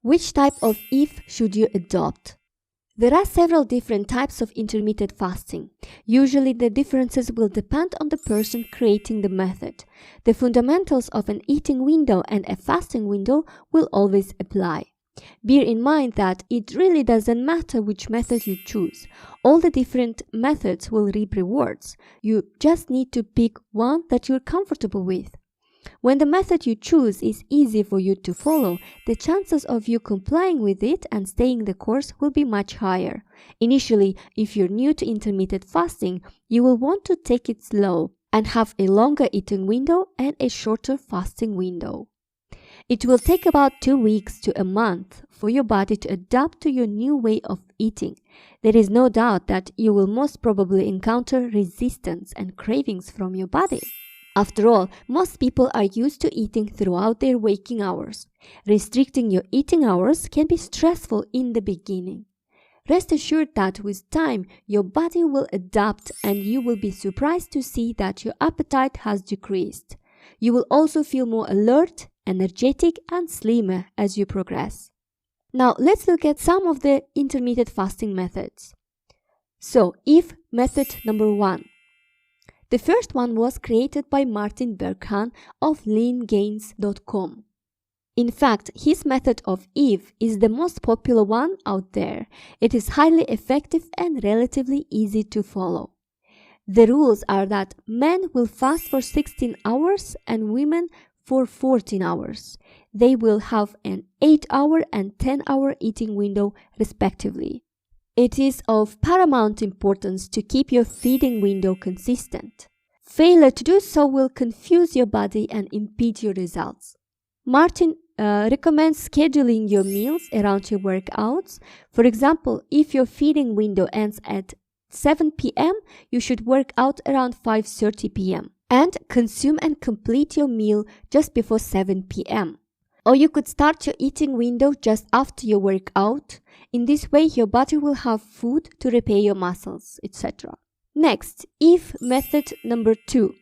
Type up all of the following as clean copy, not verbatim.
Which type of if should you adopt? There are several different types of intermittent fasting. Usually the differences will depend on the person creating the method. The fundamentals of an eating window and a fasting window will always apply. Bear in mind that it really doesn't matter which method you choose. All the different methods will reap rewards. You just need to pick one that you're comfortable with. When the method you choose is easy for you to follow, the chances of you complying with it and staying the course will be much higher. Initially, if you're new to intermittent fasting, you will want to take it slow and have a longer eating window and a shorter fasting window. It will take about 2 weeks to a month for your body to adapt to your new way of eating. There is no doubt that you will most probably encounter resistance and cravings from your body. After all, most people are used to eating throughout their waking hours. Restricting your eating hours can be stressful in the beginning. Rest assured that with time, your body will adapt and you will be surprised to see that your appetite has decreased. You will also feel more alert, energetic, and slimmer as you progress. Now, let's look at some of the intermittent fasting methods. So, if method number 1. The first one was created by Martin Berkhan of leangains.com. In fact, his method of if is the most popular one out there. It is highly effective and relatively easy to follow. The rules are that men will fast for 16 hours and women for 14 hours. They will have an 8-hour and 10-hour eating window respectively. It is of paramount importance to keep your feeding window consistent. Failure to do so will confuse your body and impede your results. Martin recommends scheduling your meals around your workouts. For example, if your feeding window ends at 7 p.m., you should work out around 5:30 p.m. and consume and complete your meal just before 7 p.m. Or you could start your eating window just after your workout. In this way, your body will have food to repair your muscles, etc. Next, if method number 2.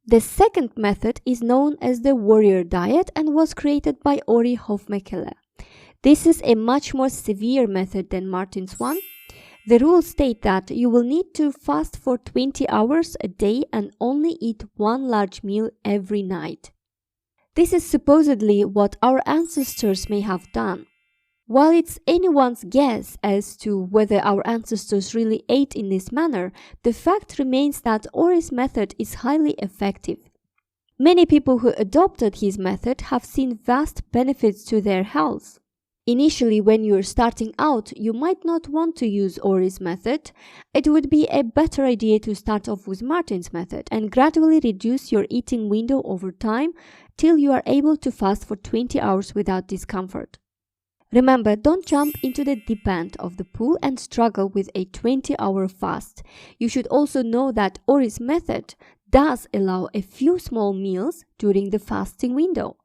The second method is known as the warrior diet and was created by Ori Hofmekele. This is a much more severe method than Martin's one. The rules state that you will need to fast for 20 hours a day and only eat one large meal every night. This is supposedly what our ancestors may have done. While it's anyone's guess as to whether our ancestors really ate in this manner, the fact remains that Ori's method is highly effective. Many people who adopted his method have seen vast benefits to their health. Initially, when you're starting out, you might not want to use Ori's method. It would be a better idea to start off with Martin's method and gradually reduce your eating window over time till you are able to fast for 20 hours without discomfort. Remember, don't jump into the deep end of the pool and struggle with a 20-hour fast. You should also know that Ori's method does allow a few small meals during the fasting window.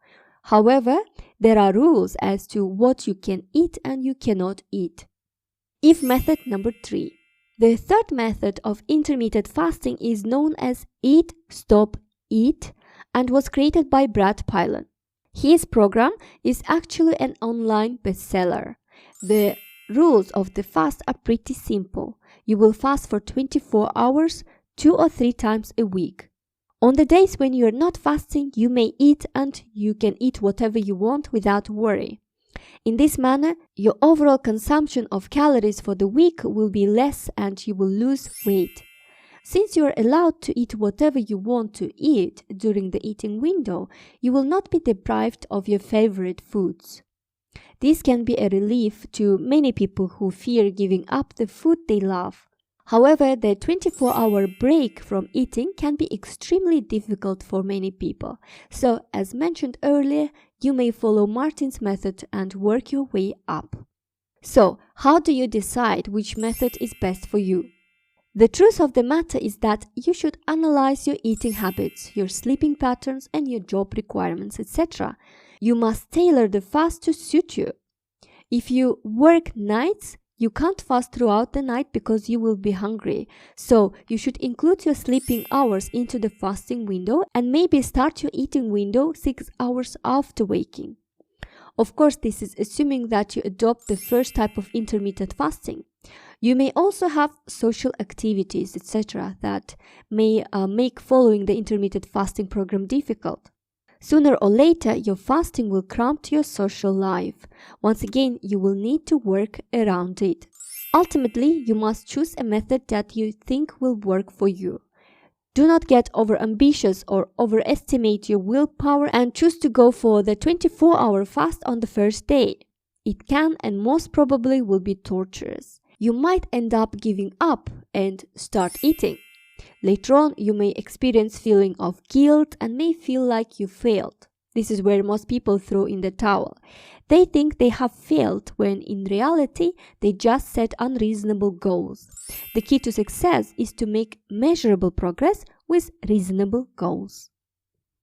However, there are rules as to what you can eat and you cannot eat. If method number 3. The third method of intermittent fasting is known as Eat, Stop, Eat and was created by Brad Pilon. His program is actually an online bestseller. The rules of the fast are pretty simple. You will fast for 24 hours, 2 or 3 times a week. On the days when you are not fasting, you may eat and you can eat whatever you want without worry. In this manner, your overall consumption of calories for the week will be less and you will lose weight. Since you are allowed to eat whatever you want to eat during the eating window, you will not be deprived of your favorite foods. This can be a relief to many people who fear giving up the food they love. However, the 24-hour break from eating can be extremely difficult for many people. So, as mentioned earlier, you may follow Martin's method and work your way up. So, how do you decide which method is best for you? The truth of the matter is that you should analyze your eating habits, your sleeping patterns, and your job requirements, etc. You must tailor the fast to suit you. If you work nights, you can't fast throughout the night because you will be hungry. So you should include your sleeping hours into the fasting window and maybe start your eating window 6 hours after waking. Of course, this is assuming that you adopt the first type of intermittent fasting. You may also have social activities, etc., that may make following the intermittent fasting program difficult. Sooner or later, your fasting will cramp your social life. Once again, you will need to work around it. Ultimately, you must choose a method that you think will work for you. Do not get overambitious or overestimate your willpower and choose to go for the 24-hour fast on the first day. It can and most probably will be torturous. You might end up giving up and start eating. Later on, you may experience feeling of guilt and may feel like you failed. This is where most people throw in the towel. They think they have failed when in reality, they just set unreasonable goals. The key to success is to make measurable progress with reasonable goals.